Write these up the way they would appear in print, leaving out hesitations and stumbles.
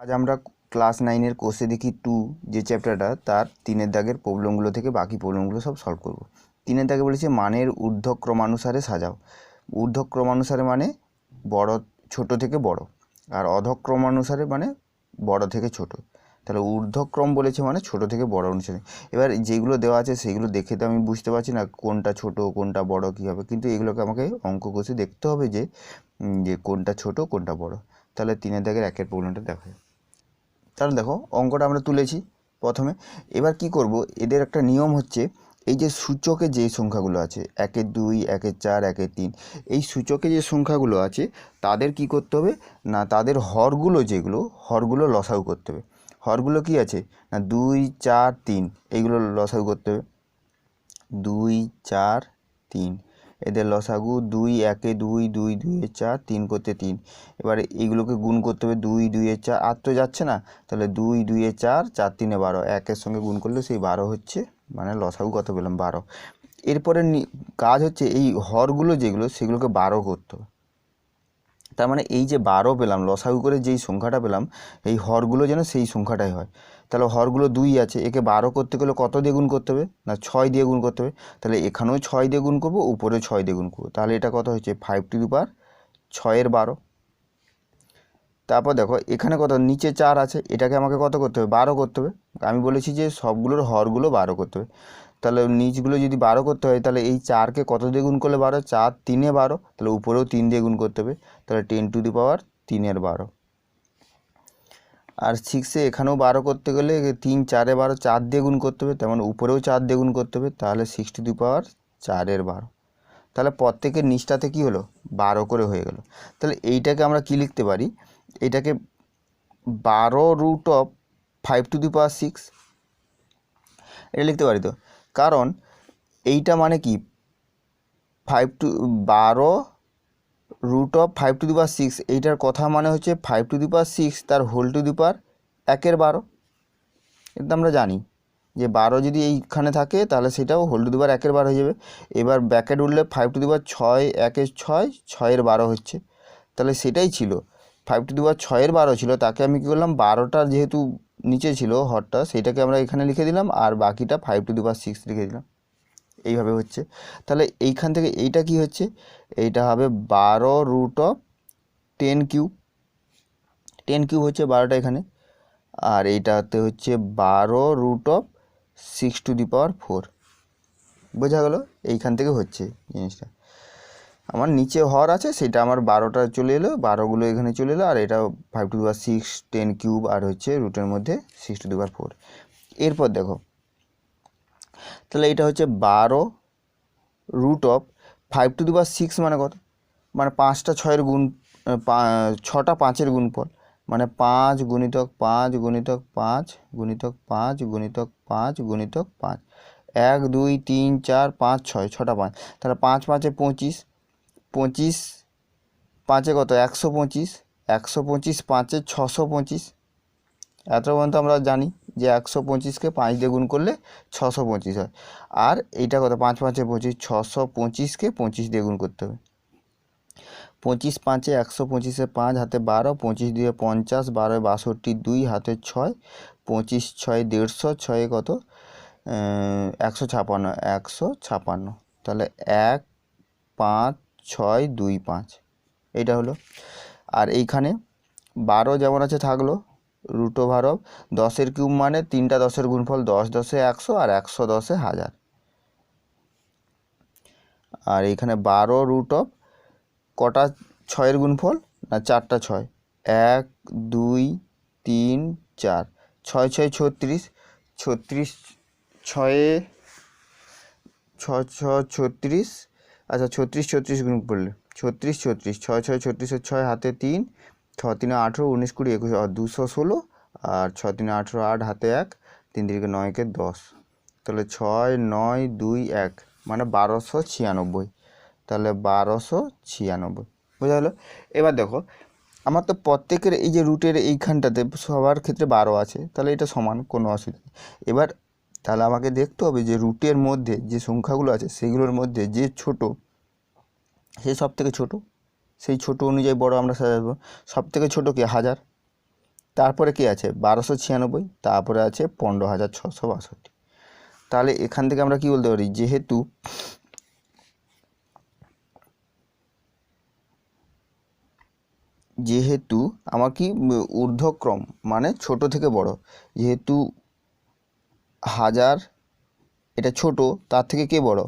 আজ আমরা ক্লাস 9-এর কোষে দেখি 2 যে চ্যাপ্টারটা তার 3-এর দাগের প্রবলেমগুলো থেকে বাকি প্রবলেমগুলো সব সলভ করব। 3-এর দাগে বলেছে মানের ঊর্ধ্বক্রমানুসারে সাজাও। ঊর্ধ্বক্রমানুসারে মানে বড় ছোট থেকে বড়, আর অধক্রমানুসারে মানে বড় থেকে ছোট। তাহলে ঊর্ধ্বক্রম বলেছে মানে ছোট থেকে বড় অনুসারে। এবার যেগুলো দেওয়া আছে সেগুলো দেখে তো আমি বুঝতে পারছি না কোনটা ছোট কোনটা বড় কী হবে, কিন্তু এগুলোকে আমাকে অঙ্ক কষে দেখতে হবে যে কোনটা ছোট কোনটা বড়। তাহলে 3-এর দাগের 1-এর প্রবলেমটা দেখা যায়। তাহলে দেখো অঙ্কটা আমরা তুলেছি প্রথমে। এবার কি করব, এদের একটা নিয়ম হচ্ছে এই যে সূচকে যে সংখ্যাগুলো আছে 1-এর 2, 1-এর 4, 1-এর 3, এই সূচকে যে সংখ্যাগুলো আছে তাদের কি করতে হবে না, তাদের হরগুলো যেগুলো হরগুলো লসাগু করতে হবে। হরগুলো কি আছে না 2, 4, 3, এইগুলো লসাগু করতে হবে। 2, 4, 3 এদের লসাগু 2, 1-এ 2, 2, 2-এ 4, 3 করতে 3। এবারে এইগুলোকে গুণ করতে হবে 2, 2-এ 4, আর তো যাচ্ছে না, তাহলে 2, 2-এ 4, 4, 3-এ 12, 1-এর সঙ্গে গুণ করলে সেই 12 হচ্ছে, মানে লসাগু কত পেলাম 12। এরপরে কাজ হচ্ছে এই হরগুলো যেগুলো সেগুলোকে 12 করতে হবে। তার মানে এই যে 12 পেলাম লসাগু করে যেই সংখ্যাটা পেলাম, এই হরগুলো যেন সেই সংখ্যাটাই হয়। তাহলে হরগুলো 2 আছে, একে 12 করতে গেলে কত দিয়ে গুণ করতে হবে না 6 দিয়ে গুণ করতে হবে। তাহলে এখানেও 6 দিয়ে গুণ করবো, উপরে 6 দিয়ে গুণ করবো, তাহলে এটা কত হচ্ছে 5 টু দি পাওয়ার 6-এর 12। তারপর দেখো এখানে কত নিচে 4 আছে, এটাকে আমাকে কত করতে হবে 12 করতে হবে। আমি বলেছি যে সবগুলোর হরগুলো 12 করতে হবে। তাহলে নিচগুলো যদি 12 করতে হয় তাহলে এই 4কে কত দিয়ে গুণ করলে 12, 4 3-এ 12, তাহলে উপরেও 3 দিয়ে গুণ করতে হবে, তাহলে 10 টু দি পাওয়ার 3-এর 12। আর 6-এ এখানেও 12 করতে গেলে 3, 4-এ 12, 4 দিয়ে গুণ করতে হবে, তেমন উপরেও 4 দিয়ে গুণ করতে হবে, তাহলে 6 টু দি পাওয়ার 4-এর 12। তাহলে প্রত্যেকের নিচটাতে কি হলো 12 করে হয়ে গেল। তাহলে এইটাকে আমরা কি লিখতে পারি, এইটাকে 12 রুট অফ 5 টু দি পাওয়ার 6 এটা লিখতে পারি তো, কারণ এইটা মানে কি 12 রুট অফ 5 টু দি পাওয়ার 6, এইটার কথা মানে হচ্ছে 5 টু দি পাওয়ার 6 তার হোল টু দি পাওয়ার 1-এর 12। এটা আমরা জানি যে 12 যদি এইখানে থাকে তাহলে সেটাও হোল টু দি পাওয়ার 1-এর 12 হয়ে যাবে। এবার ব্র্যাকেট উঠলে 5 টু দি পাওয়ার 6, 1-এ 6, 6-এর 12 হচ্ছে, তাহলে সেটাই ছিল 5 টু দি পাওয়ার 6-এর 12 ছিল, তাকে আমি কী করলাম 12টা যেহেতু নিচে ছিল হরটা, সেটাকে আমরা এখানে লিখে দিলাম, আর বাকিটা 5 টু দি পাওয়ার 6 লিখে দিলাম। এইভাবে হচ্ছে। তাহলে এইখান থেকে এইটা কি হচ্ছে, এইটা হবে 12 রুট অফ 10 কিউব। 10 কিউব হচ্ছে 12টা এখানে, আর এইটাতে হচ্ছে 12 রুট অফ 6 টু দি পাওয়ার 4। বোঝা গেল, এইখান থেকে হচ্ছে জিনিসটা। আমার নিচে হর আছে সেটা আমার 12টা চলে এলো, 12গুলো এখানে চলে এলো, আর এটা 5 টু দি পাওয়ার 6, 10 কিউব, আর হচ্ছে রুটের মধ্যে 6 টু দি পাওয়ার 4। এরপর দেখো তাহলে এটা হচ্ছে 12 রুট অফ 5 টু দি পাওয়ার 6 মানে কত, মানে 5টা 6-এর গুণ, 6টা 5-এর গুণফল, মানে 5 গুণিতক 5 গুণিতক 5 গুণিতক 5 গুণিতক 5 গুণিতক 5, 1 2 3 4 5 6, 6টা 5, তাহলে 5 5-এ 25, 25 5-এ কত 125, 125 5-এ 625। এত পর্যন্ত আমরা জানি যে 125কে 5 দিয়ে গুণ করলে 625 হয়। আর এইটা কত 5 5-এ 25, 625কে 25 দিয়ে গুণ করতে হবে। 25 5-এ 125-এ 5 হাতে 12, 25 2-এ 50, 12-এ 62, 2 হাতে 6, 25 6-এ 150, 6-এ কত 156, 156, তাহলে 1 5 6 2 5 এইটা হলো। আর এইখানে 12 যেমন আছে থাকলো রুট ওভার অফ 10-এর কিউব, মানে 3টা 10-এর গুণফল 10 10-এ 100, আর 100 10-এ 1000। আর এইখানে 12 রুট অফ কটা 6-এর গুণফল না 4টা 6, 1 2 3 4, 6 6 36, 36 6-এ 6 6 36, আচ্ছা 36 36 গুণ করলে 36 36, 6 6 36, 6 হাতে 3, 6 3-এ 18, 19 20 21, আর 216, আর 6 3-এ 18, 8 হাতে 1, 3 3-কে 9-কে 10, তাহলে 6 9 2 1 মানে 1296, তাহলে 1296 বোঝা গেলো। এবার দেখো আমার তো প্রত্যেকের এই যে রুটের এইখানটাতে সবার ক্ষেত্রে 12 আছে, তাহলে এটা সমান, কোনো অসুবিধা নেই। এবার তাহলে আমাকে দেখতে হবে যে রুটের মধ্যে যে সংখ্যাগুলো আছে সেগুলোর মধ্যে যে ছোট সে সব থেকে ছোটো, সেই ছোটো অনুযায়ী বড় আমরা সাজাবো। সব থেকে ছোটো কি 1000, তারপরে কি আছে 1296, তারপরে আছে 15,662। তাহলে এখান থেকে আমরা কি বলতে পারি, যেহেতু আমার কি ঊর্ধ্বক্রম মানে ছোট থেকে বড়, যেহেতু 1000 এটা ছোট, তার থেকে কে বড়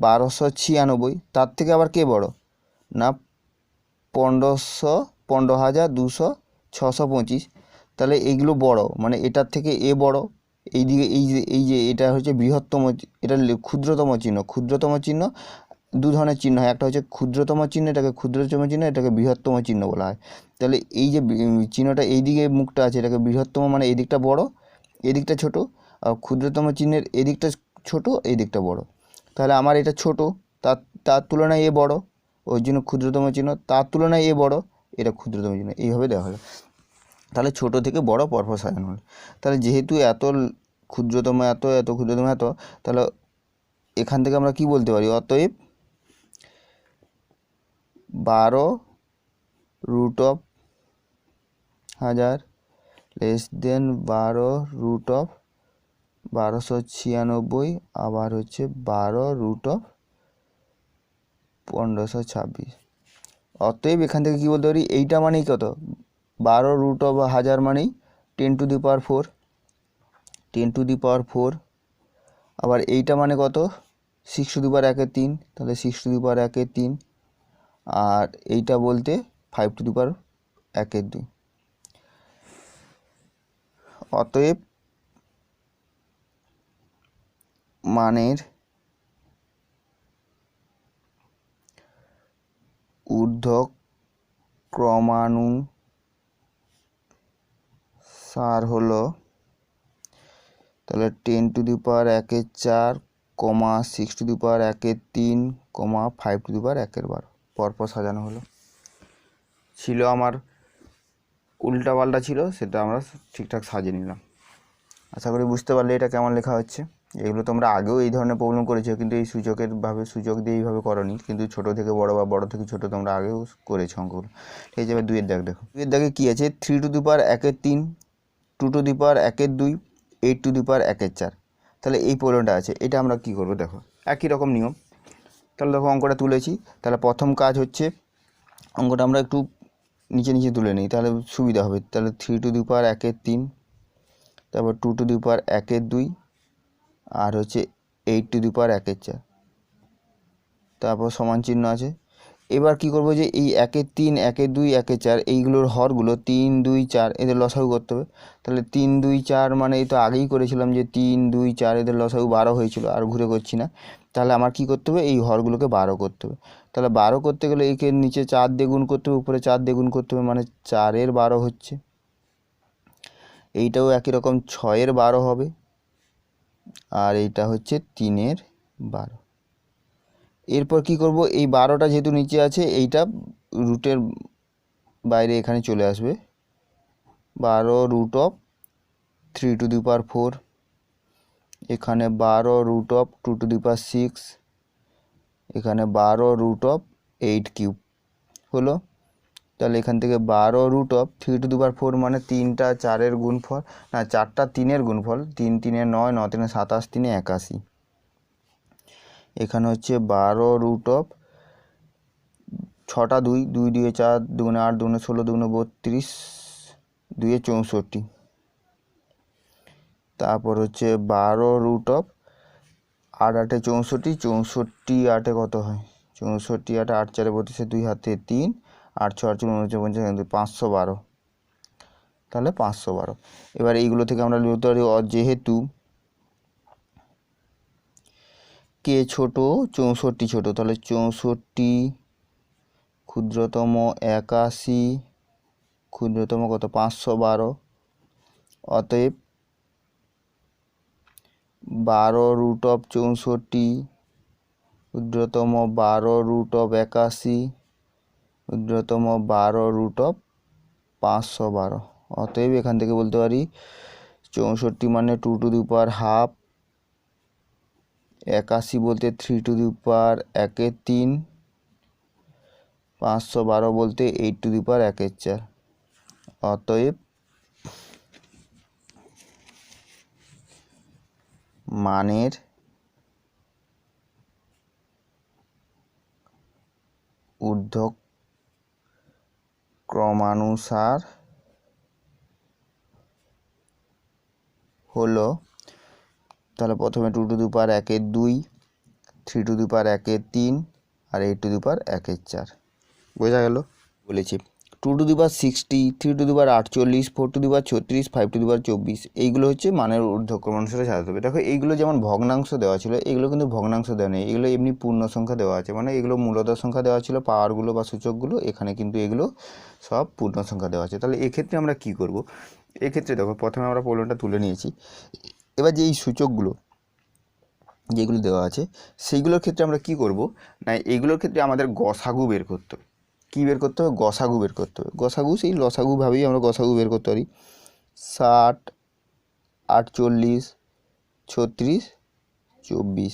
1296, তার থেকে আবার কে বড় না 15,225, তাহলে এইগুলো বড়, মানে এটার থেকে এ বড়। এইদিকে এই যে এটা হচ্ছে বৃহত্তম, এটা ক্ষুদ্রতম চিহ্ন। ক্ষুদ্রতম চিহ্ন দু ধরনের চিহ্ন হয়, একটা হচ্ছে ক্ষুদ্রতম চিহ্ন, এটাকে ক্ষুদ্রতম চিহ্ন, এটাকে বৃহত্তম চিহ্ন বলা হয়। তাহলে এই যে চিহ্নটা এইদিকে মুখটা আছে, এটাকে বৃহত্তম মানে এই দিকটা বড়, এদিকটা ছোট, আর ক্ষুদ্রতম চিহ্নের এদিকটা ছোট, এই দিকটা বড়। তাহলে আমার এটা ছোট, তার তার তুলনায় এ বড়, ওই জন্য ক্ষুদ্রতম চিহ্ন, তার তুলনায় এ বড়, এটা ক্ষুদ্রতম চিহ্ন, এইভাবে দেওয়া হলো। তাহলে ছোট থেকে বড় পরপর সাজানো হলো। তাহলে যেহেতু এত ক্ষুদ্রতম এত, এত ক্ষুদ্রতম এত, তাহলে এখান থেকে আমরা কি বলতে পারি, অতএব 12√1000 লেস দেন 12√1296, আবার হচ্ছে 12√1526। অতএব এখান থেকে কি বলতে পারি, এইটা মানেই কত 12√1000 মানেই 10⁴, 10⁴। আবার এইটা মানে কত 6⁻1�3, তাহলে 6⁻1�3, আর এইটা বলতে 5⁻1�2। অতএব মানের ঊর্ধ্বক্রমানুসার হলো, তাহলে 10⁴, 6⁻1�3, 5⁻1�12 পরপর সাজানো হলো। ছিল আমার উল্টাপাল্টা ছিল, সেটা আমরা ঠিকঠাক সাজিয়ে নিলাম। আশা করি বুঝতে পারলে এটা কেমন লেখা হচ্ছে। এগুলো তোমরা আগেও এই ধরনের প্রবলেম করেছো, কিন্তু এই সূচক দিয়ে এইভাবে করনি, কিন্তু ছোট থেকে বড় বা বড় থেকে ছোট তোমরা আগেও করেছো অঙ্কগুলো। ঠিক আছে, এবার 2-এর দাগ দেখো। 2-এর দাগে কী আছে, 3⁻1�3, 2⁻1�2, 8⁻1�4। তাহলে এই প্রবলেমটা আছে, এটা আমরা কি করব দেখো, একই রকম নিয়ম। তাহলে দেখো অঙ্কটা তুলেছি, তাহলে প্রথম কাজ হচ্ছে অঙ্কটা আমরা একটু নিচে নিচে তুলে নিই, তাহলে সুবিধা হবে। তাহলে 3⁻1�3, তারপর 2⁻1�2, আর হচ্ছে 8⁻1�4, তারপর সমান চিহ্ন আছে। এবার কি করব, যে এই 1�3, 1�2, 1�4 এইগুলোর হরগুলো 3, 2, 4 এদের লসাগু করতে হবে। তাহলে 3, 2, 4 মানে এই তো আগেই করেছিলাম যে 3, 2, 4 এদের লসাগু 12 হয়েছিল, আর ঘুরে করছি না। তাহলে আমার কি করতে হবে, এই হরগুলোকে 12 করতে হবে। তাহলে 12 করতে গেলে একে নিচে 4 দিয়ে গুণ করতে হবে, উপরে 4 দিয়ে গুণ করতে হবে, মানে 4-এর 12 হচ্ছে। এইটাও একই রকম 6-এর 12 হবে, আর এইটা হচ্ছে 3-এর 12। এরপর কি করব, এই 12টা যেহেতু নিচে আছে, এইটা রুটের বাইরে এখানে চলে আসবে, 12√3⁴, এখানে 12√2⁶, এখানে 12√8³ হলো। তাহলে এখান থেকে 12√3⁴ মানে 3টা 4-এর গুণফল, না 4টা 3-এর গুণফল, 3 3 9, 9 3 27, 3 81। এখানে হচ্ছে 12√6টা 2, 2 2 4, 2 8, 2 16, 2 32, 2 64। তারপর হচ্ছে 12√8 8 64, 64 8 কত হয়, 64 8 8 4 32, 2 হাতে 3, 8 6 8 49, 512। তাহলে 512। এবার এইগুলো থেকে আমরা লিখতে পারি, যেহেতু কে ছোট 64 ছোট, তাহলে 64 ক্ষুদ্রতম 81, ক্ষুদ্রতম কত 512। অতএব 12√64 ক্ষুদ্রতম 12√81, ক্ষুদ্রতম 12√512। অতএব এখান থেকে বলতে পারি 64 মানে 2⁻½ 81 বলতে 3⁻1�3, 512 বলতে 8⁻1�4। অতএব মানের ঊর্ধ্বক্রমানুসার হলো, তাহলে প্রথমে 2 to the power 1 2, 3 to the power 1 3 আর 8 টু দি পাওয়ার 1 4। বোঝা গেল? বলেছি 2 to the power 60, 3 to the power 48, 4 to the power 36, 5 to the power 24, এইগুলো হচ্ছে মানের ঊর্ধ্বক্রমানুসারে সাজাতে হবে। দেখো এইগুলো যেমন ভগ্নাংশ দেওয়া ছিল, এগুলো কিন্তু ভগ্নাংশ দেওয়া নেই, এগুলো এমনি পূর্ণ সংখ্যা দেওয়া আছে, মানে এগুলো মূলদ সংখ্যা দেওয়া ছিল পাওয়ারগুলো বা সূচকগুলো, এখানে কিন্তু এগুলো সব পূর্ণ সংখ্যা দেওয়া আছে। তাহলে এক্ষেত্রে আমরা কি করব? এক্ষেত্রে দেখো প্রথমে আমরা প্রবলেমটা তুলে নিয়েছি। এবার যে এই সূচকগুলো যেগুলো দেওয়া আছে সেইগুলোর ক্ষেত্রে আমরা কি করব না, এইগুলোর ক্ষেত্রে আমাদের গসাগু বের করতে হবে। কী বের করতে হবে? গসাগু বের করতে হবে। গসাগু সেই লসাগুভাবেই আমরা গসাগু বের করতে পারি। 60 48 36 24,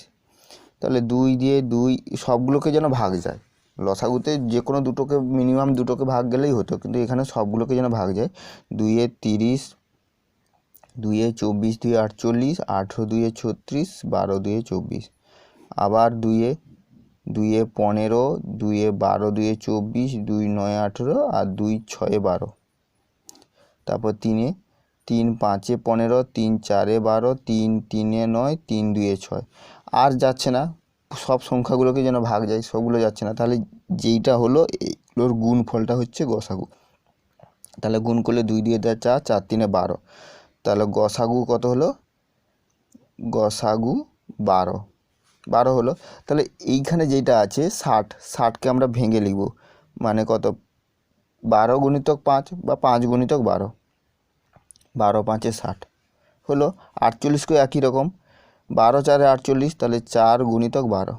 তাহলে 2 দিয়ে 2 সবগুলোকে যেন ভাগ যায়। লসাগুতে যে কোনো দুটোকে মিনিমাম দুটোকে ভাগ গেলেই হতো, কিন্তু এখানে সবগুলোকে যেন ভাগ যায়। 2 এ 30, 2 এ 24, 2 এ 48, 18 2 এ 36, 12 2 এ 24, আবার 2 এ 15, 2 এ 12, 2 এ 24, 2 9 18 আর 2 6 12, তারপর 3 এ 3 5 এ 15, 3 4 এ 12, 3 3 এ 9, 3 2 এ 6। আর যাচ্ছে না, সব সংখ্যাগুলোকে যেন ভাগ যায়, সবগুলো যাচ্ছে না। তাহলে যেইটা হলো এগুলোর গুণফলটা হচ্ছে গসাগু। তাহলে গুণ করলে 2 দিয়ে দেয় 4, 4 3 এ 12, তাহলে গসাগু কত হলো? গসাগু 12 হলো। তাহলে এইখানে যেটা আছে 60, 60কে আমরা ভেঙে লিখব, মানে কত? 12 গুণিতক 5 বা 5 গুণিতক 12, 12 5 এ 60 হলো। 48কেও একই রকম, 12 4 এ 48, তাহলে 4 গুণিতক 12,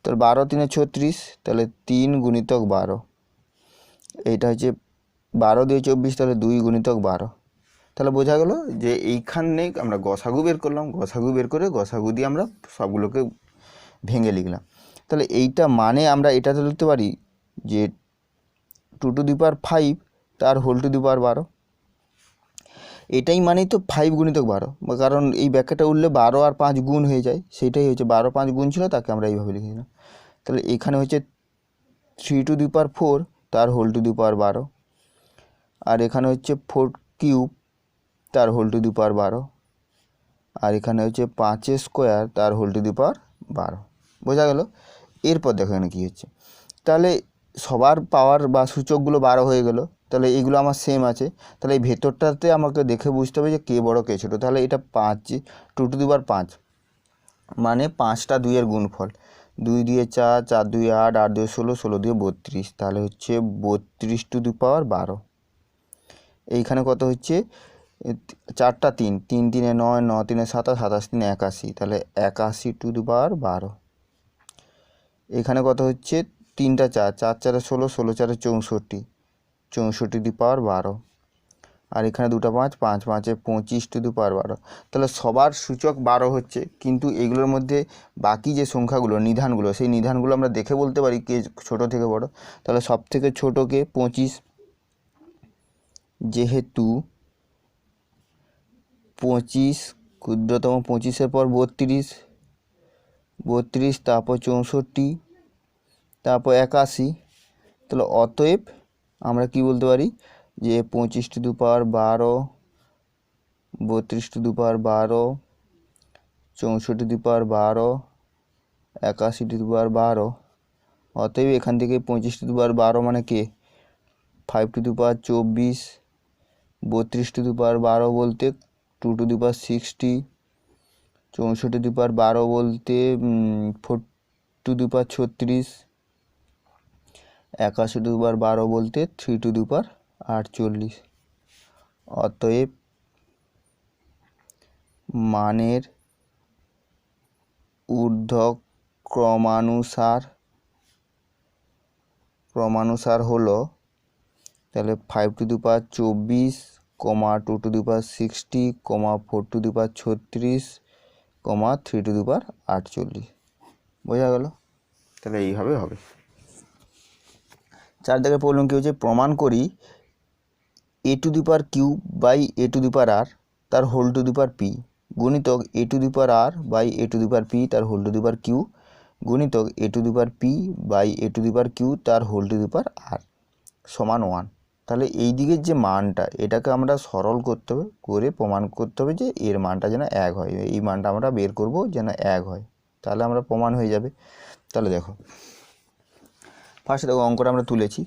তাহলে 12 3 এ 36, তাহলে 3 গুণিতক 12, এইটা হচ্ছে 12 দিয়ে 24, তাহলে 2 গুণিতক 12। তাহলে বোঝা গেল যে এইখানে আমরা গসাগু বের করলাম, গসাগু বের করে গসাগু দিয়ে আমরা সবগুলোকে ভেঙে লিখলাম। তাহলে এইটা মানে আমরা এটাতে লিখতে পারি যে 2 টু দি পাওয়ার 5 তার হোল টু দি পাওয়ার 12। এটাই মানেই তো 5 গুণিতক 12, কারণ এই ব্যাখ্যাটা উঠলে 12 আর 5 গুণ হয়ে যায়, সেইটাই হচ্ছে 12 5 গুণ ছিল, তাকে আমরা এইভাবে লিখেছিলাম। তাহলে এখানে হচ্ছে 3 টু দি পাওয়ার 4 তার হোল টু দি পাওয়ার 12, আর এখানে হচ্ছে 4 কিউব তার হোল টু দি পাওয়ার 12, আর এখানে হচ্ছে 5 স্কোয়ার তার হোল টু দি পাওয়ার 12। বোঝা গেল? এরপর দেখো এখানে কী হচ্ছে। তাহলে সবার পাওয়ার বা সূচকগুলো 12 হয়ে গেল, তাহলে এইগুলো আমার সেম আছে। তাহলে এই ভেতরটাতে আমাকে দেখে বুঝতে হবে যে কে বড় কে ছোটো। তাহলে এটা 5, 2 টু দি পাওয়ার 5 মানে 5টা 2 এর গুণফল, 2 দিয়ে 4, 4 2 8, 8 2 16, 16 দিয়ে 32, তাহলে হচ্ছে 32 টু দি পাওয়ার 12। এইখানে কত হচ্ছে? 4টা 3, 3 3 এ 9, 9 3 এ 27, 27 3 এ 81, তাহলে 81 টু দি পাওয়ার 12। এখানে কত হচ্ছে? 3টা 4, 4 4 এ 16, 16 4 এ 64, 64 টু দি পাওয়ার 12, আর এখানে 2টা 5, 5 5 এ 25 টু দি পাওয়ার 12। তাহলে সবার সূচক 12 হচ্ছে, কিন্তু এগুলোর মধ্যে বাকি যে সংখ্যাগুলো নিধানগুলো, সেই নিধানগুলো আমরা দেখে বলতে পারি কে ছোট থেকে বড়। তাহলে সব থেকে ছোটোকে 25, যেহেতু 25 ক্ষুদ্রতম, 25-এর পর 32, 32 তারপর 64, তারপর 81, তাহলে অতএব আমরা কি বলতে পারি যে 25 to the power 12, 32 to the power 12, 64 to the power 12, 81 to the power 12। অতএব এখান থেকে 25 টু দি পাওয়ার 12 মানে কে? 5 to the power 24, 32 to the power 12 বলতে 2 to the power 60, 64 to the power 12 বলতে 4 to the power 36, 81 to the power 12 বলতে 3 to the power 48। অতএব মানের ঊর্ধ্বক্রমানুসার হলো, তাহলে 5 to the power 24, 2 to the power 60, 4 to the power 36, 3 to the power 48। বোঝা গেল? তাহলে এইভাবে হবে। 4 দাগের প্রবলেম কী হচ্ছে? প্রমাণ করি a to the power cube by a to the power r তার whole to the power p গুণিতক এ to the power R by A to the power P তার whole to the power Q গুণিতক এ to the power P by A to the power Q তার whole to the power R সমান 1। তাহলে এই দিকের যে মানটা এটাকে আমরা সরল করতে হবে, করে প্রমাণ করতে হবে যে এর মানটা যেন 1 হয়, এই মানটা আমরা বের করব যেন 1 হয়, তাহলে আমরা প্রমাণ হয়ে যাবে। তাহলে দেখো ফার্স্টে দেখো অঙ্কটা আমরা তুলেছি।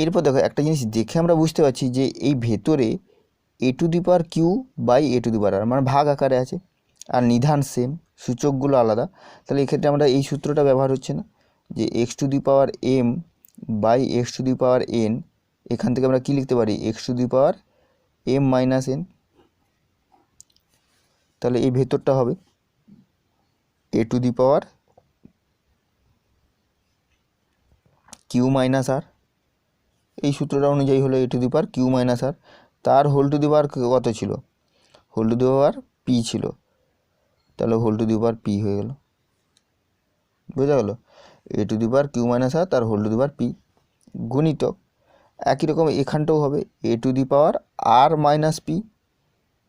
এরপর দেখো একটা জিনিস দেখে আমরা বুঝতে পারছি যে এই ভেতরে A to the power Q by A to the power R মানে ভাগ আকারে আছে, আর নিধান সেম, সূচকগুলো আলাদা। তাহলে এক্ষেত্রে আমরা এই সূত্রটা ব্যবহার হচ্ছে না, যে X to the power M by x to the power N, এখান থেকে আমরা কী লিখতে পারি X to the power M minus N. তাহলে এই ভেতরটা হবে A to the power Q minus R, এই সূত্রটা অনুযায়ী হলো A to the power Q minus R, তার হোল টু দি পাওয়ার কত ছিল, whole to the power P ছিল, তাহলে whole to the power P হয়ে গেল। বোঝা গেল, A to the power Q minus R তার whole to the power P গুণিতক একই রকম এখানটাও হবে A to the power R minus P,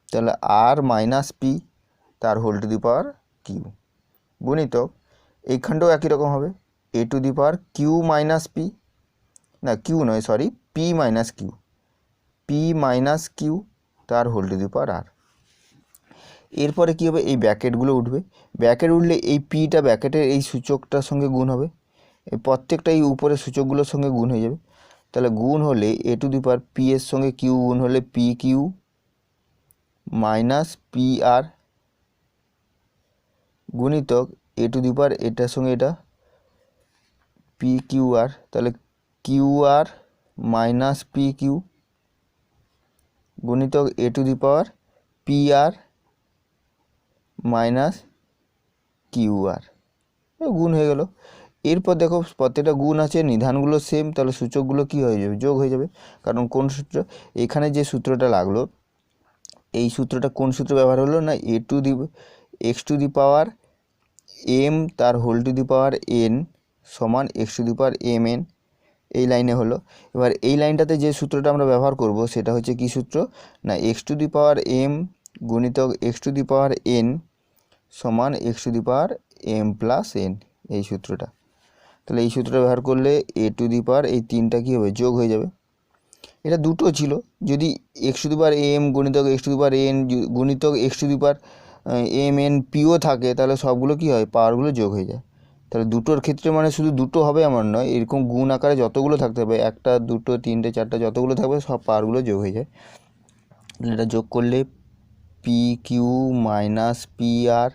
তাহলে আর মাইনাস পি তার whole to the power Q গুণিতক এইখানটাও একই রকম হবে A to the power Q minus P, না কিউ নয় sorry P minus Q, P minus Q তার whole to the power R. এরপরে কী হবে এই ব্র্যাকেটগুলো উঠবে, ব্র্যাকেট উঠলে এই পিটা ব্র্যাকেটের এই সূচকটার সঙ্গে গুণ হবে, এই প্রত্যেকটা এই উপরের সূচকগুলোর সঙ্গে গুণ হয়ে যাবে। তাহলে গুণ হলে এ টু দি পাওয়ার পি এর সঙ্গে কিউ গুণ হলে পি কিউ মাইনাস পি আর গুণিতক এ টু দি পাওয়ার এটার সঙ্গে এটা পি কিউ আর, তাহলে Q R minus P Q গুণিতক এ to the power P R minus Q R, গুণ হয়ে গেল। এরপর দেখো প্রত্যেকটা গুণ আছে, নিধানগুলো সেম, তাহলে সূচকগুলো কী হয়ে যাবে যোগ হয়ে যাবে। কারণ কোন সূত্র, এখানে যে সূত্রটা লাগলো এই সূত্রটা কোন সূত্র ব্যবহার হলো না A to the X to the power M তার whole to the power N সমান X to the power M N, এই লাইনে হলো। এবার এই লাইনটাতে যে সূত্রটা আমরা ব্যবহার করব সেটা হচ্ছে কি সূত্র না X to the power M গুণিতক x to the power N সমান X to the power M plus N, এই সূত্রটা। তাহলে এই সূত্রটা ব্যবহার করলে এ টু দি পাওয়ার এই তিনটা কী হবে যোগ হয়ে যাবে। এটা দুটো ছিল, যদি X to the power M গুণিতক x to the power N গুণিতক x to the power M N পিও থাকে তাহলে সবগুলো কী হয় পাওয়ারগুলো যোগ হয়ে যায়। তাহলে দুটোর ক্ষেত্রে মানে শুধু দুটো হবে এমন নয়, এরকম গুণ আকারে যতগুলো থাকতে হবে একটা দুটো তিনটে চারটা যতগুলো থাকবে সব পাওয়ারগুলো যোগ হয়ে যায়। এটা যোগ করলে P Q minus P R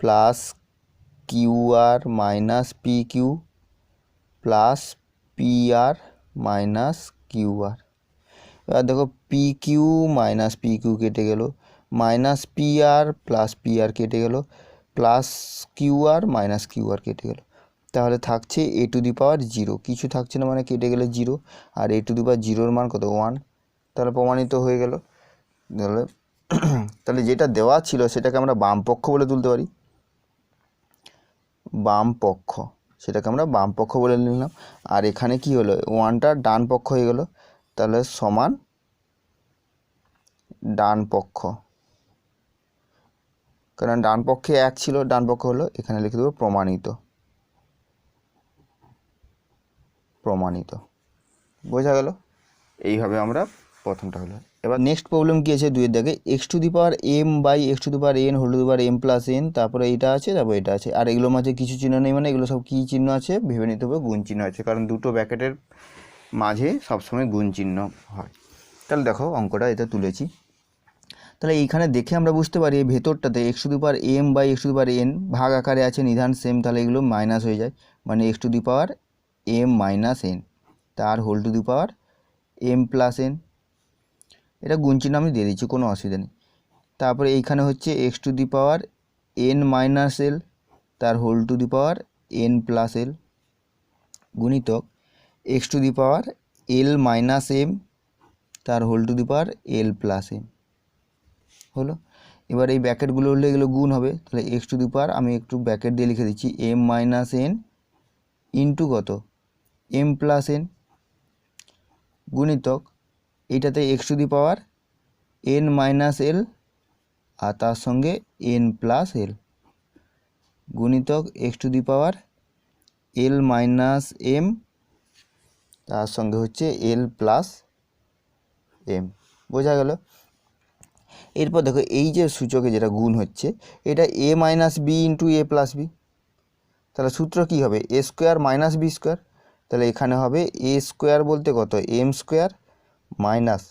plus Q R minus P Q plus P R minus Q R. এবার দেখো P Q minus P Q কেটে গেল, minus P R plus P R কেটে গেল, plus Q R minus Q R কেটে গেল, তাহলে থাকছে এ টু দি পাওয়ার জিরো, কিছু থাকছে না মানে কেটে গেলে zero, R A to the পাওয়ার জিরোর মান কত 1, তাহলে প্রমাণিত হয়ে গেল। তাহলে যেটা দেওয়া ছিল সেটাকে আমরা বাম পক্ষ বলে তুলতে পারি, বাম পক্ষ, সেটাকে আমরা বাম পক্ষ বলে নিলাম। আর এখানে কি হলো 1টা ডান পক্ষ হয়ে গেল, তাহলে সমান ডান পক্ষ, কারণ ডান পক্ষে 1 ছিল ডান পক্ষ হলো, এখানে লিখে দেবো প্রমাণিত, প্রমাণিত। বোঝা গেল, এইভাবে আমরা প্রথমটা হলো। এবার নেক্সট প্রবলেম কী আছে 2 এর দাগে x to the power M by x to the power n whole to the power M plus n, তারপরে এইটা আছে তারপর এটা আছে, আর এগুলোর মাঝে কিছু চিহ্ন নেই, মানে এগুলো সব কী চিহ্ন আছে ভেবে নিতে হবে গুণ চিহ্ন আছে, কারণ দুটো ব্র্যাকেটের মাঝে সবসময় গুণ চিহ্ন হয়। তাহলে দেখো অঙ্কটা এটা তুলেছি, তাহলে এইখানে দেখে আমরা বুঝতে পারি এই ভেতরটাতে X to the power M by x to the power N ভাগ আকারে আছে, নিধান সেম, তাহলে এগুলো মাইনাস হয়ে যায়, মানে X to the power M minus N তার whole to the power M plus N, এটা গুণ চিহ্ন আমি দিয়ে দিচ্ছি কোনো অসুবিধা নেই। তারপরে এইখানে হচ্ছে x to the power N minus L তার whole to the power N plus L গুণিতক x to the power L minus M তার whole to the power L plus M হলো। এবার এই ব্র্যাকেটগুলো হলে এগুলো গুণ হবে, তাহলে এক্স টু দি পাওয়ার আমি একটু ব্র্যাকেট দিয়ে লিখে দিচ্ছি এম মাইনাস এন ইন্টু কত এম প্লাস এন গুণিতক এইটাতে X to the power N minus L আর তার সঙ্গে এন প্লাস এল গুণিতক x to the power L minus M তার সঙ্গে হচ্ছে এল প্লাস এম। বোঝা গেল? এরপর দেখো এই যে সূচকে যেটা গুণ হচ্ছে এটা এ minus b into a plus B, তাহলে সূত্র কী হবে? এ স্কোয়ার মাইনাস বি স্কোয়ার। তাহলে এখানে হবে এ স্কোয়ার বলতে কত? এম স্কোয়ার মাইনাস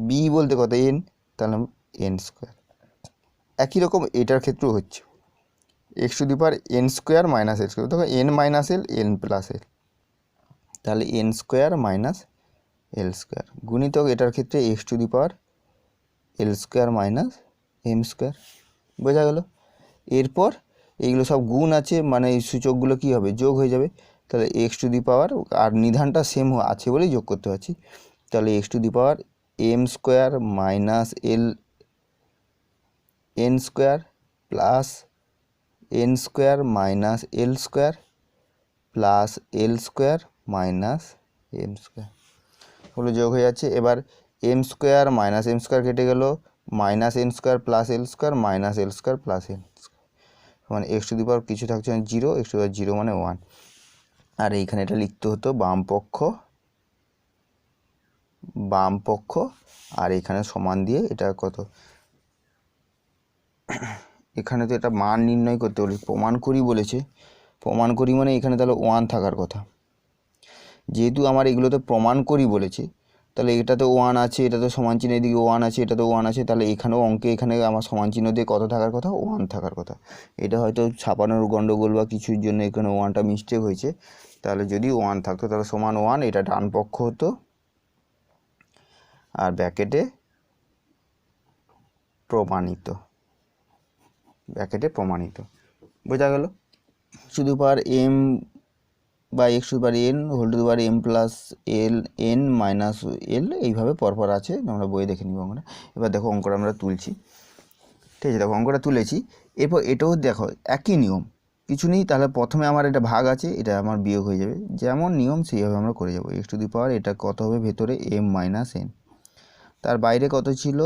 বি বলতে কত? এন, তাহলে এন স্কোয়ার। একই রকম এটার ক্ষেত্রেও হচ্ছে x to the power n square minus L square, তখন এন মাইনাস এল এন প্লাস এল, তাহলে এন স্কোয়ার মাইনাস এল স্কোয়ার গুণিতক এটার ক্ষেত্রে x to the power l square minus M square. বোঝা গেল? এরপর এইগুলো সব গুণ আছে, মানে এই সূচকগুলো কী হবে? যোগ হয়ে যাবে। তাহলে এক্স টু দি পাওয়ার, আর নিধানটা সেম আছে বলেই যোগ করতে পারছি, তাহলে x to the power M square minus L N square plus N square minus L square plus L square minus M square হলো যোগ হয়ে যাচ্ছে। এবার M square minus M square কেটে গেল, মাইনাস এন স্কোয়ার প্লাস এল square minus এল square plus N square, মানে X to the power কিছু থাকছে না zero, x to the power zero মানে 1। আর এইখানে এটা লিখতে হতো বাম পক্ষ আর এখানে সমান দিয়ে এটা কত, এখানে তো এটা মান নির্ণয় করতে বলে প্রমাণ করি বলেছে, প্রমাণ করি মানে এখানে তাহলে 1 থাকার কথা। যেহেতু আমার এগুলোতে প্রমাণ করি বলেছে, তাহলে এটাতে 1 আছে, এটাতে সমান চিহ্ন, এদিকে 1 আছে, এটাতে 1 আছে, তাহলে এখানেও অঙ্কে এখানে আমার সমান চিহ্ন দিয়ে কত থাকার কথা? 1 থাকার কথা। এটা হয়তো ছাপানোর গণ্ডগোল বা কিছুর জন্য এখানে 1টা মিস্টেক হয়েছে, তাহলে যদি 1 থাকতো তাহলে সমান 1, এটা ডান পক্ষ হতো, আর ব্র্যাকেটে প্রমাণিত, বোঝা গেল? শুধু পাওয়ার এম বা x to the power n whole to the power M plus l n minus l, এইভাবে পরপর আছে, আমরা বইয়ে দেখে নিব আমরা। এবার দেখো অঙ্কটা আমরা তুলছি, ঠিক আছে? দেখো অঙ্কটা তুলেছি, এরপর এটাও দেখো একই নিয়ম, কিছু নেই। তাহলে প্রথমে আমার এটা ভাগ আছে, এটা আমার বিয়োগ হয়ে যাবে, যেমন নিয়ম সেইভাবে আমরা করে যাব। এক্স টু দি পাওয়ার এটা কত হবে ভেতরে? এম মাইনাস এন, তার বাইরে কত ছিল?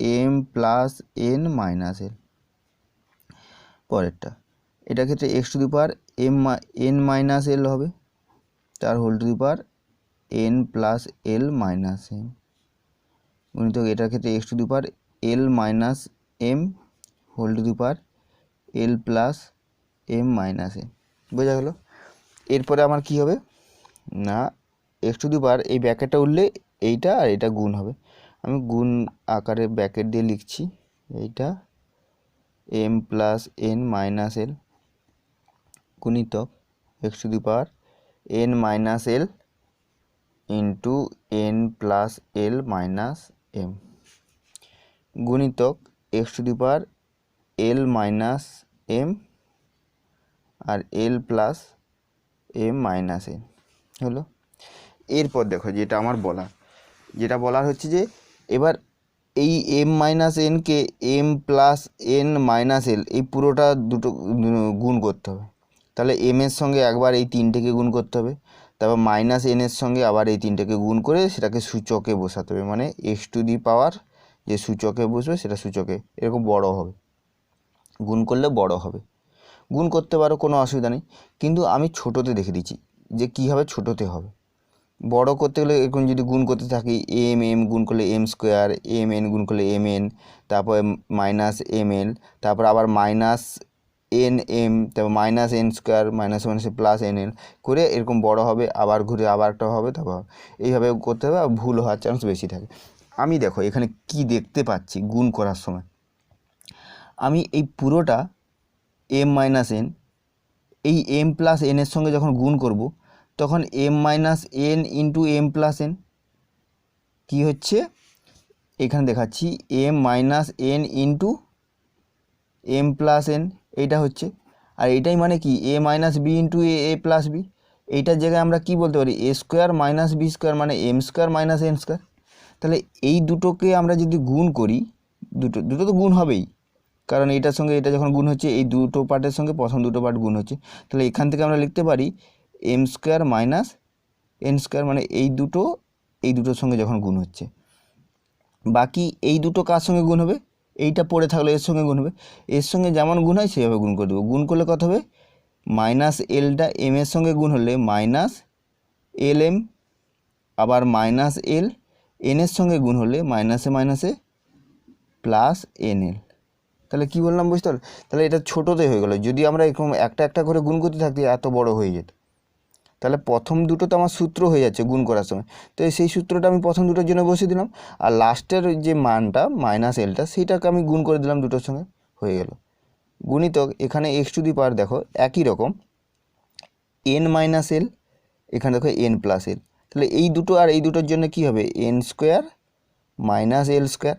M plus n minus l. পরেরটা এটার ক্ষেত্রে x to the power N minus l হবে, তার whole to the power N plus l minus m গুণিতক এটার ক্ষেত্রে x to the power L minus m whole to the power L plus m minus m. বোঝা গেল? এরপরে আমার কি হবে না, এক্স টু দি পাওয়ার এই ব্র্যাকেটটা উঠলে এইটা আর এটা গুণ হবে, আমি গুণ আকারে ব্র্যাকেট দিয়ে লিখছি, এইটা m plus n minus l গুণিতক x to the power N minus l into n plus l minus m গুণিতক x to the power L minus m আর l plus m minus n হলো। এরপর দেখো যেটা বলার হচ্ছে যে এবার এই এম মাইনাস এনকে m plus n minus l এই পুরোটা দুটো গুণ করতে হবে। তাহলে এম এর সঙ্গে একবার এই তিনটেকে গুণ করতে হবে, তারপর মাইনাস এন এর সঙ্গে আবার এই তিনটেকে গুণ করে সেটাকে সূচকে বসাতে হবে, মানে এক্স টু দি পাওয়ার যে সূচকে বসবে সেটা সূচকে এরকম বড় হবে, গুণ করলে বড় হবে। গুণ করতে পারো, কোনো অসুবিধা নেই, কিন্তু আমি ছোটোতে দেখে দিচ্ছি যে কীভাবে ছোটোতে হবে। বড় করতে গেলে এরকম যদি গুণ করতে থাকি, এম এম গুণ করলে এম স্কোয়ার, এম এন গুণ করলে এম এন, তারপর মাইনাস এম এল, তারপর আবার মাইনাস এন এম, তারপর মাইনাস এন স্কোয়ার মাইনাস মাইনাসে প্লাস এন এল করে এরকম বড় হবে, আবার ঘুরে আবার একটা হবে, তারপর এইভাবে করতে হবে, আর ভুল হওয়ার চান্স বেশি থাকে। আমি দেখো এখানে কি দেখতে পাচ্ছি, গুণ করার সময় আমি এই পুরোটা এম মাইনাস এন এই এম প্লাস এনের সঙ্গে যখন গুণ করব তখন m minus N into m plus n কী হচ্ছে, এখানে দেখাচ্ছি m minus N into m plus n, এইটা হচ্ছে। আর এইটাই মানে কি a minus b into a plus b, এইটার জায়গায় আমরা কি বলতে পারি a square minus b square মানে m square minus N square. তাহলে এই দুটোকে আমরা যদি গুণ করি, দুটো তো গুণ হবেই, কারণ এইটার সঙ্গে এটা যখন গুণ হচ্ছে এই দুটো পার্টের সঙ্গে প্রথম দুটো পার্ট গুণ হচ্ছে, তাহলে এখান থেকে আমরা লিখতে পারি m square minus N square, মানে এই দুটোর সঙ্গে যখন গুণ হচ্ছে। বাকি এই দুটো কার সঙ্গে গুণ হবে, এইটা পড়ে থাকলে এর সঙ্গে গুণ হবে, এর সঙ্গে যেমন গুণ হয় সেভাবে গুণ করে দেবো। গুণ করলে কত হবে, মাইনাস এলটা এম এর সঙ্গে গুণ হলে মাইনাস এল এম, আবার মাইনাস এল এনের সঙ্গে গুণ হলে মাইনাসে মাইনাসে প্লাস এন এল। তাহলে কী বললাম বুঝতে পারলে? তাহলে এটা ছোটোতে হয়ে গেলো। যদি আমরা এরকম একটা একটা করে গুণ করতে থাকতে এত বড় হয়ে যেত। তাহলে প্রথম দুটো তো আমার সূত্র হয়ে যাচ্ছে গুণ করার সময়, তো সেই সূত্রটা আমি প্রথম দুটোর জন্য বসিয়ে দিলাম, আর লাস্টের যে মানটা মাইনাস এলটা সেইটাকে আমি গুণ করে দিলাম দুটোর সঙ্গে, হয়ে গেল। গুণিতক এখানে এক্স টু দি পাওয়ার দেখো একই রকম এন মাইনাস এল, এখানে দেখো এন প্লাস এল। তাহলে এই দুটো আর এই দুটোর জন্য কি হবে, এন স্কোয়ার মাইনাস এল স্কোয়ার,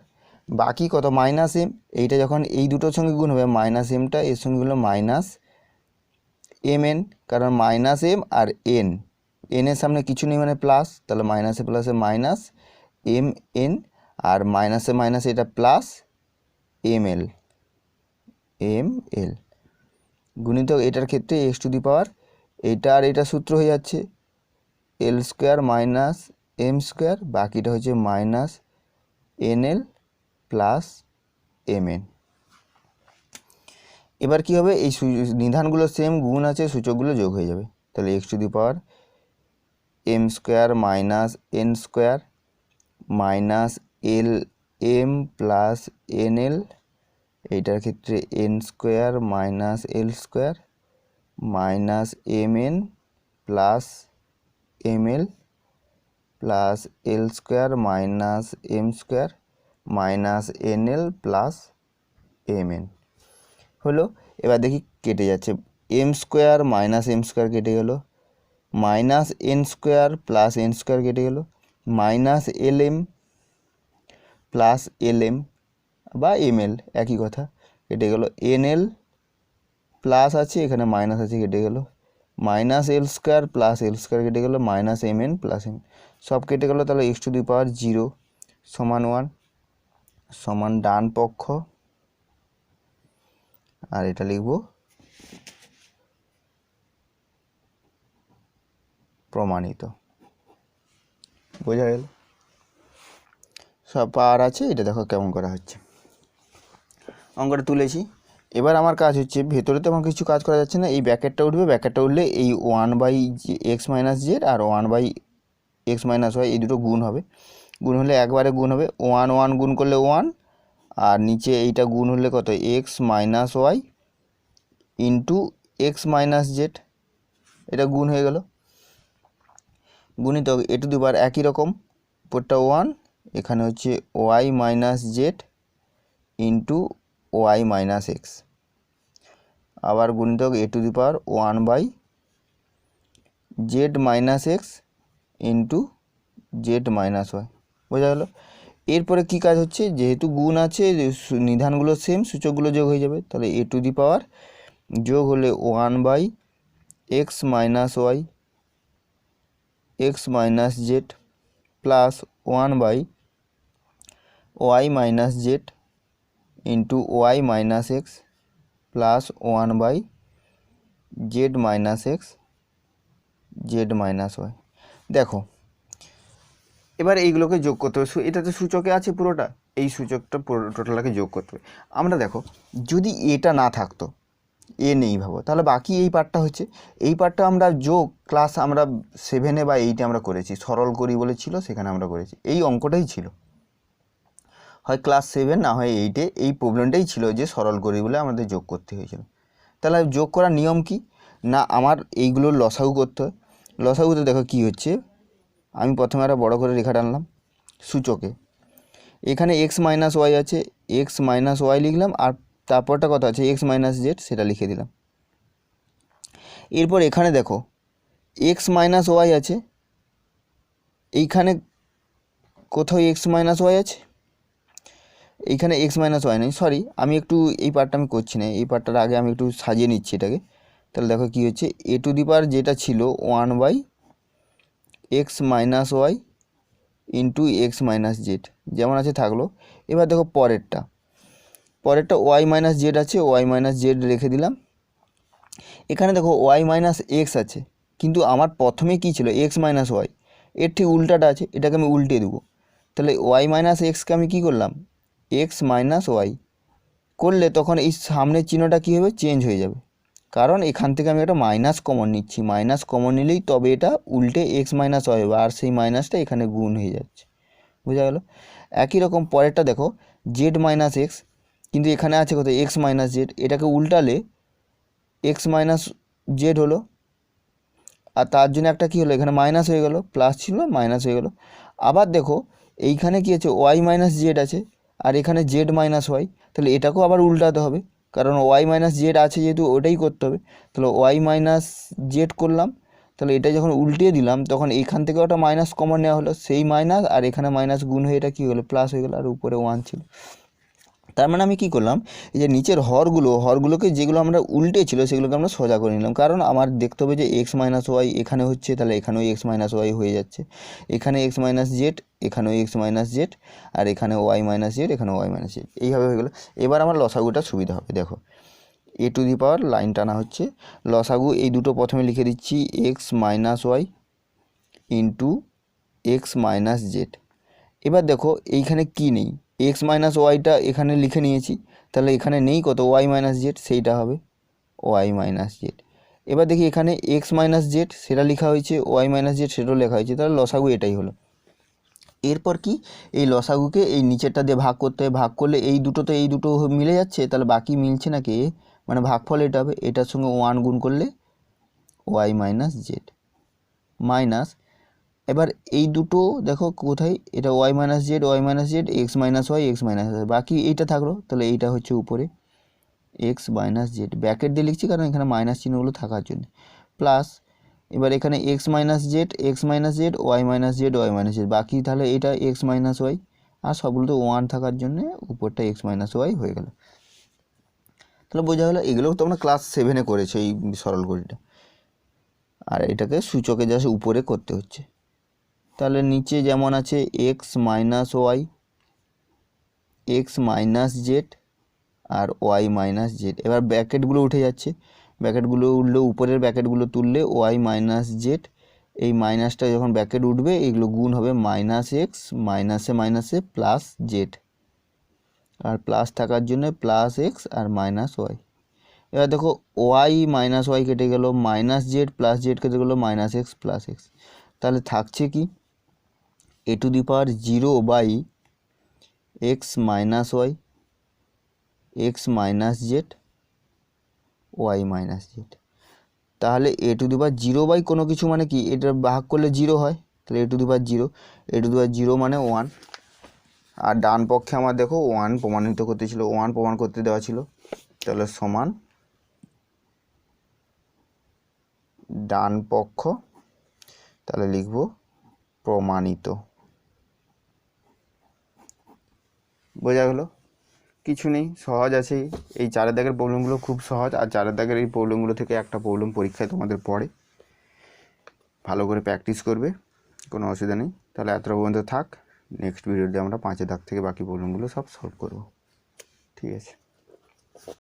বাকি কত মাইনাস এম। এইটা যখন এই দুটোর সঙ্গে গুণ হবে মাইনাস এমটা এর সঙ্গে হলো মাইনাস এম এন, কারণ মাইনাস এম আর এন, এনের সামনে কিছু নেই মানে প্লাস, তাহলে মাইনাসে প্লাসে মাইনাস এম এন, আর মাইনাসে মাইনাসে এটা প্লাস এম এল, গুণিতক এটার ক্ষেত্রে এক্স টু দি পাওয়ার এইটা আর এটা সূত্র হয়ে যাচ্ছে l square minus M square, বাকিটা হচ্ছে minus n l plus m n. এবার কি হবে, এই নিধানগুলো সেম, গুণ আছে, সূচকগুলো যোগ হয়ে যাবে। তাহলে x to the power M square minus N square minus l m plus n l, এইটার ক্ষেত্রে এন স্কোয়ার মাইনাস এল square minus m n plus m l plus এল square minus M square minus n l plus m n হলো। এবার দেখি কেটে যাচ্ছে, m square minus M square কেটে গেল, minus N square plus N square কেটে গেল, minus l m plus l M বা এম এল একই কথা কেটে গেল, এন এল প্লাস আছে এখানে মাইনাস আছে কেটে গেল, মাইনাস এল স্কোয়ার প্লাস এল স্কোয়ার কেটে গেল, minus m n plus m সব কেটে গেল। তাহলে এক্স টু দি পাওয়ার 0 সমান 1 সমান ডান পক্ষ, আর এটা লিখব প্রমাণিত। বোঝা গেল? সব পাওয়ার আছে, এটা দেখো কেমন করা হচ্ছে। অঙ্কটা তুলেছি। এবার আমার কাজ হচ্ছে, ভেতরে তো আমার কিছু কাজ করা যাচ্ছে না, এই ব্র্যাকেটটা উঠবে, ব্র্যাকেটটা উঠলে এই 1/x মাইনাস জেড আর 1/x মাইনাস ওয়াই এই দুটো গুণ হবে, গুণ হলে একবারে গুণ হবে, 1 1 গুণ করলে 1, আর নিচে এইটা গুণ হলে কত x minus y into x minus z, এটা গুণ হয়ে গেল। গুণিতক এ টু দি পাওয়ার একই রকম, উপরটা 1, এখানে হচ্ছে y minus z into y minus x, আবার গুণিতক এ to the power 1/z minus x into z minus y. বোঝা গেল? এরপরে কি কাজ হচ্ছে, যেহেতু গুণ আছে নিধানগুলো সেম, সূচকগুলো যোগ হয়ে যাবে। তাহলে এ টু দি পাওয়ার যোগ হলে 1/x minus y x minus z plus 1/y minus z into y minus x plus 1/z minus x z minus y. দেখো এবার এইগুলোকে যোগ করতে হবে, এটা তো সূচকে আছে পুরোটা, এই সূচকটা পুরো টোটালটাকে যোগ করতে হবে। আমরা দেখো যদি এটা না থাকতো, এ নেই ভাবো, তাহলে বাকি এই পার্টটা হচ্ছে, এই পার্টটা আমরা যোগ ক্লাস আমরা 7 বা 8 আমরা করেছি, সরল করি বলে ছিল, সেখানে আমরা করেছি, এই অঙ্কটাই ছিল, হয় ক্লাস 7 না হয় 8-এ এই প্রবলেমটাই ছিল যে সরল করি বলে আমাদের যোগ করতে হয়েছিল। তাহলে যোগ করার নিয়ম কি না, আমার এইগুলোর লসাগু করতে হয়। লসাগুতে দেখো কি হচ্ছে, আমি প্রথমে একটা বড় করে রেখা টানলাম সূচকে, এখানে এক্স মাইনাস ওয়াই আছে, এক্স মাইনাস ওয়াই লিখলাম, আর তারপরটা কত আছে এক্স মাইনাস জেড সেটা লিখে দিলাম। এরপর এখানে দেখো এক্স মাইনাস ওয়াই আছে, এইখানে কোথাও এক্স মাইনাস ওয়াই আছে, এইখানে এক্স মাইনাস ওয়াই নেই, সরি আমি একটু এই পার্টটা আমি করছি না, এই পার্টটার আগে আমি একটু সাজিয়ে নিচ্ছি এটাকে। তাহলে দেখো কি হচ্ছে, এ টু দি পাওয়ার যেটা ছিল 1/x minus y into x minus z যেমন আছে থাকলো। এবার দেখো পরেরটা ওয়াই মাইনাস জেড আছে, ওয়াই মাইনাস জেড রেখে দিলাম। এখানে দেখো ওয়াই মাইনাস এক্স আছে, কিন্তু আমার প্রথমে কি ছিল এক্স মাইনাস ওয়াই, এর ঠিক উল্টাটা আছে, এটাকে আমি উল্টে দেবো। তাহলে ওয়াই মাইনাস এক্সকে আমি কী করলাম এক্স মাইনাস ওয়াই করলে তখন এই সামনের চিহ্নটা কী হবে, চেঞ্জ হয়ে যাবে, কারণ এখান থেকে আমি একটা মাইনাস কমন নিচ্ছি, মাইনাস কমন নিলেই তবে এটা উল্টে এক্স মাইনাস ওয়াই হবে, আর সেই মাইনাসটা এখানে গুণ হয়ে যাচ্ছে। বোঝা গেল? একই রকম পরেরটা দেখো, জেড মাইনাস এক্স, কিন্তু এখানে আছে কত, এক্স মাইনাস জেড, এটাকে উল্টালে এক্স মাইনাস জেড হলো, আর তার জন্য একটা কী হলো, এখানে মাইনাস হয়ে গেল, প্লাস ছিল মাইনাস হয়ে গেল। আবার দেখো এইখানে কী আছে, ওয়াই মাইনাস জেড আছে, আর এখানে জেড মাইনাস ওয়াই, তাহলে এটাকেও আবার উল্টাতে হবে, কারণ ওয়াই মাইনাস জেড আছে যেহেতু ওটাই করতে হবে। তাহলে ওয়াই মাইনাস জেড করলাম, তাহলে এটা যখন উল্টিয়ে দিলাম তখন এইখান থেকেও একটা মাইনাস কমন নেওয়া হলো, সেই মাইনাস আর এখানে মাইনাস গুণ হয়ে এটা কী হলো, প্লাস হয়ে গেলো, আর উপরে 1 ছিল। তার মানে আমি কী করলাম, এই যে নিচের হরগুলোকে যেগুলো আমরা উল্টে ছিল সেগুলোকে আমরা সোজা করে নিলাম, কারণ আমার দেখতে হবে যে এক্স মাইনাস ওয়াই এখানে হচ্ছে, তাহলে এখানেও এক্স মাইনাস ওয়াই হয়ে যাচ্ছে, এখানে এক্স মাইনাস জেড, এখানেও এক্স মাইনাস জেড, আর এখানে ওয়াই মাইনাস জেড, এখানে ওয়াই মাইনাস জেড, এইভাবে হয়ে গেলো। এবার আমার লসাগুটা সুবিধা হবে, দেখো এ টু দি পাওয়ার লাইন টানা হচ্ছে, লসাগু এই দুটো প্রথমে লিখে দিচ্ছি, x minus y into x minus z. এবার দেখো এইখানে কি নেই, এক্স মাইনাস ওয়াইটা এখানে লিখে নিয়েছি, তাহলে এখানে নেই কত, ওয়াই মাইনাস জেড, সেইটা হবে ওয়াই মাইনাস জেড। এবার দেখি এখানে এক্স মাইনাস জেড সেটা লেখা হয়েছে, ওয়াই মাইনাস জেড সেটাও লেখা হয়েছে, তাহলে লসাগু এটাই হলো। এরপর কি, এই লসাগুকে এই নিচেরটা দিয়ে ভাগ করতে হবে, ভাগ করলে এই দুটো তো এই দুটো মিলে যাচ্ছে, তাহলে বাকি মিলছে না কি, মানে ভাগফল এটা হবে, এটার সঙ্গে 1 গুণ করলে ওয়াই মাইনাস জেড মাইনাস, এবার এই দুটো দেখো কোথায়, এটা y minus z, x minus y, x minus y, বাকি এইটা থাকলো, তাহলে এইটা হচ্ছে উপরে এক্স মাইনাস জেড, ব্র্যাকেট দিয়ে লিখছি কারণ এখানে মাইনাস চিহ্নগুলো থাকার জন্য, প্লাস এবার এখানে x minus z, y minus z, বাকি তাহলে এটা এক্স মাইনাস ওয়াই, আর সবগুলো তো 1 থাকার জন্য উপরটা এক্স মাইনাস ওয়াই হয়ে গেল। তাহলে বোঝা গেলো, এগুলোও তোমরা ক্লাস 7-এ করেছো এই সরল গড়িটা, আর এটাকে সূচকে জাস্ট উপরে করতে হচ্ছে। তাহলে নিচে যেমন আছে x minus y, x minus z আর ওয়াই মাইনাস জেড, এবার ব্র্যাকেটগুলো উঠে যাচ্ছে, ব্র্যাকেটগুলো উঠলে উপরের ব্র্যাকেটগুলো তুললে ওয়াই মাইনাস জেড, এই মাইনাসটা যখন ব্র্যাকেট উঠবে এগুলো গুণ হবে মাইনাস এক্স, মাইনাসে প্লাস জেড, আর প্লাস থাকার জন্য প্লাস এক্স আর মাইনাস ওয়াই। এবার দেখো ওয়াই মাইনাস ওয়াই কেটে গেল, মাইনাস জেড প্লাস জেড কেটে গেলো, মাইনাস এক্স প্লাস এক্স, তাহলে থাকছে কি, a to the power 0 by x minus y, x minus z, y minus z. তাহলে a to the power 0 by কোনো কিছু মানে কি, এটা ভাগ করলে 0 হয়, তাহলে a to the power 0, A to the power 0 মানে 1, আর ডান পক্ষে আমার দেখো 1 প্রমাণিত করতে ছিল, 1 প্রমাণ করতে দেওয়া ছিল, তাহলে সমান ডান পক্ষ, তাহলে লিখব প্রমাণিত। বোঝা গেল? কিছু নেই, সহজ আছে, এই 4 দাগের প্রবলেমগুলো খুব সহজ, আর 4 দাগের এই প্রবলেমগুলো থেকে একটা প্রবলেম পরীক্ষায় তোমাদের পড়ে, ভালো করে প্র্যাকটিস করবে, কোনো অসুবিধা নেই। তাহলে এতটা পর্যন্ত থাক, নেক্সট ভিডিওতে আমরা 5 দাগ থেকে বাকি প্রবলেমগুলো সব সলভ করব। ঠিক আছে।